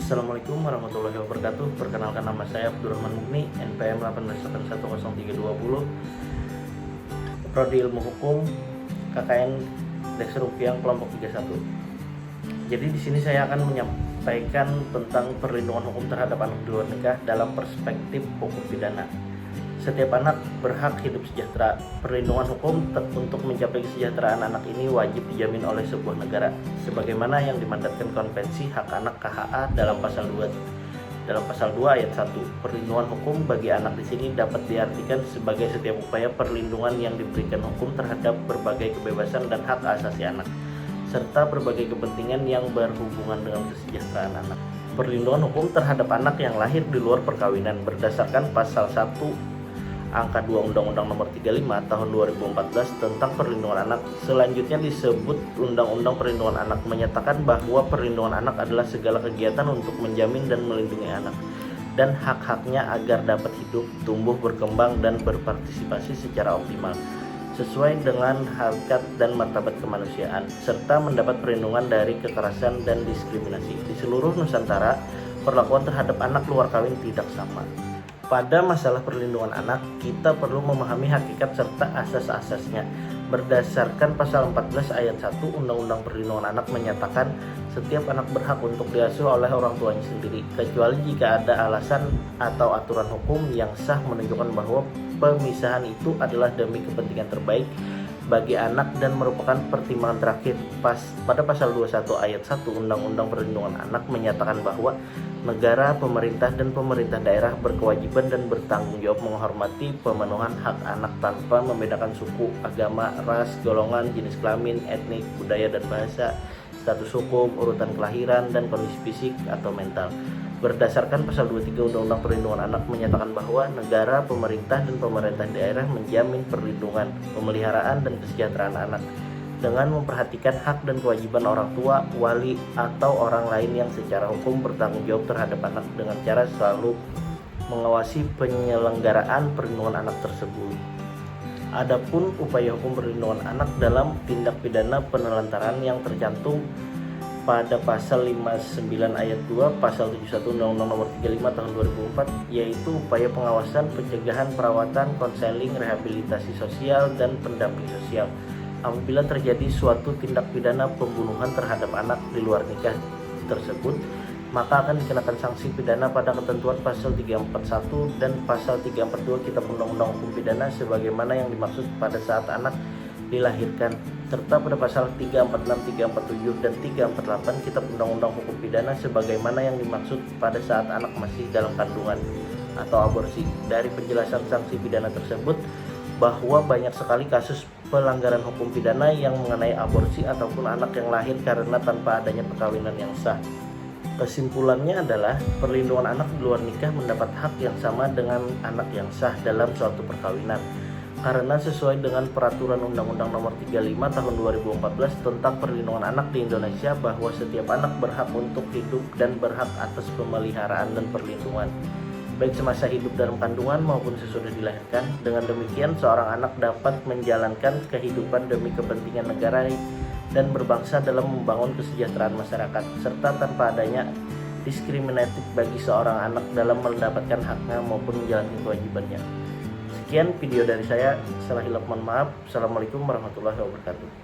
Assalamualaikum warahmatullahi wabarakatuh. Perkenalkan, nama saya Abdurrahman Mukni, NPM 18811020, Prodi Ilmu Hukum, KKN Deks Rupiang kelompok 31. Jadi di sini saya akan menyampaikan tentang perlindungan hukum terhadap anak di luar nikah dalam perspektif hukum pidana. Setiap anak berhak hidup sejahtera. Perlindungan hukum untuk mencapai kesejahteraan anak ini wajib dijamin oleh sebuah negara, sebagaimana yang dimandatkan Konvensi Hak Anak KHA dalam pasal 2 ayat 1. Perlindungan hukum bagi anak di sini dapat diartikan sebagai setiap upaya perlindungan yang diberikan hukum terhadap berbagai kebebasan dan hak asasi anak, serta berbagai kepentingan yang berhubungan dengan kesejahteraan anak. Perlindungan hukum terhadap anak yang lahir di luar perkawinan berdasarkan pasal 1 angka 2 Undang-Undang Nomor 35 Tahun 2014 tentang Perlindungan Anak. Selanjutnya disebut Undang-Undang Perlindungan Anak menyatakan bahwa perlindungan anak adalah segala kegiatan untuk menjamin dan melindungi anak dan hak-haknya agar dapat hidup, tumbuh, berkembang, dan berpartisipasi secara optimal sesuai dengan harkat dan martabat kemanusiaan, serta mendapat perlindungan dari kekerasan dan diskriminasi. Di seluruh Nusantara, perlakuan terhadap anak luar kawin tidak sama. Pada masalah perlindungan anak, kita perlu memahami hakikat serta asas-asasnya. Berdasarkan pasal 14 ayat 1 Undang-Undang Perlindungan Anak menyatakan setiap anak berhak untuk diasuh oleh orang tuanya sendiri, kecuali jika ada alasan atau aturan hukum yang sah menunjukkan bahwa pemisahan itu adalah demi kepentingan terbaik bagi anak dan merupakan pertimbangan terakhir. Pada pasal 21 ayat 1 Undang-Undang Perlindungan Anak menyatakan bahwa negara, pemerintah, dan pemerintah daerah berkewajiban dan bertanggung jawab menghormati pemenuhan hak anak tanpa membedakan suku, agama, ras, golongan, jenis kelamin, etnik, budaya dan bahasa, status hukum, urutan kelahiran, dan kondisi fisik atau mental. Berdasarkan pasal 23 Undang-Undang Perlindungan Anak menyatakan bahwa negara, pemerintah, dan pemerintah daerah menjamin perlindungan, pemeliharaan, dan kesejahteraan anak dengan memperhatikan hak dan kewajiban orang tua, wali, atau orang lain yang secara hukum bertanggung jawab terhadap anak dengan cara selalu mengawasi penyelenggaraan perlindungan anak tersebut. Adapun upaya hukum perlindungan anak dalam tindak pidana penelantaran yang tercantum pada pasal 59 ayat 2 pasal 71 Undang-Undang Nomor 35 Tahun 2004, yaitu upaya pengawasan, pencegahan, perawatan, konseling, rehabilitasi sosial, dan pendamping sosial apabila terjadi suatu tindak pidana pembunuhan terhadap anak di luar nikah tersebut, maka akan dikenakan sanksi pidana pada ketentuan pasal 341 dan pasal 342 Kitab Undang-Undang Hukum Pidana sebagaimana yang dimaksud pada saat anak dilahirkan, serta pada pasal 346, 347, dan 348 Kitab Undang-Undang Hukum Pidana sebagaimana yang dimaksud pada saat anak masih dalam kandungan atau aborsi. Dari penjelasan sanksi pidana tersebut bahwa banyak sekali kasus pelanggaran hukum pidana yang mengenai aborsi ataupun anak yang lahir karena tanpa adanya perkawinan yang sah. Kesimpulannya adalah perlindungan anak di luar nikah mendapat hak yang sama dengan anak yang sah dalam suatu perkawinan, karena sesuai dengan peraturan Undang-Undang Nomor 35 Tahun 2014 tentang perlindungan anak di Indonesia bahwa setiap anak berhak untuk hidup dan berhak atas pemeliharaan dan perlindungan, baik semasa hidup dalam kandungan maupun sesudah dilahirkan. Dengan demikian, seorang anak dapat menjalankan kehidupan demi kepentingan negara dan berbangsa dalam membangun kesejahteraan masyarakat, serta tanpa adanya diskriminatif bagi seorang anak dalam mendapatkan haknya maupun menjalankan kewajibannya. Sekian video dari saya, salah hilaf mohon maaf. Assalamualaikum warahmatullahi wabarakatuh.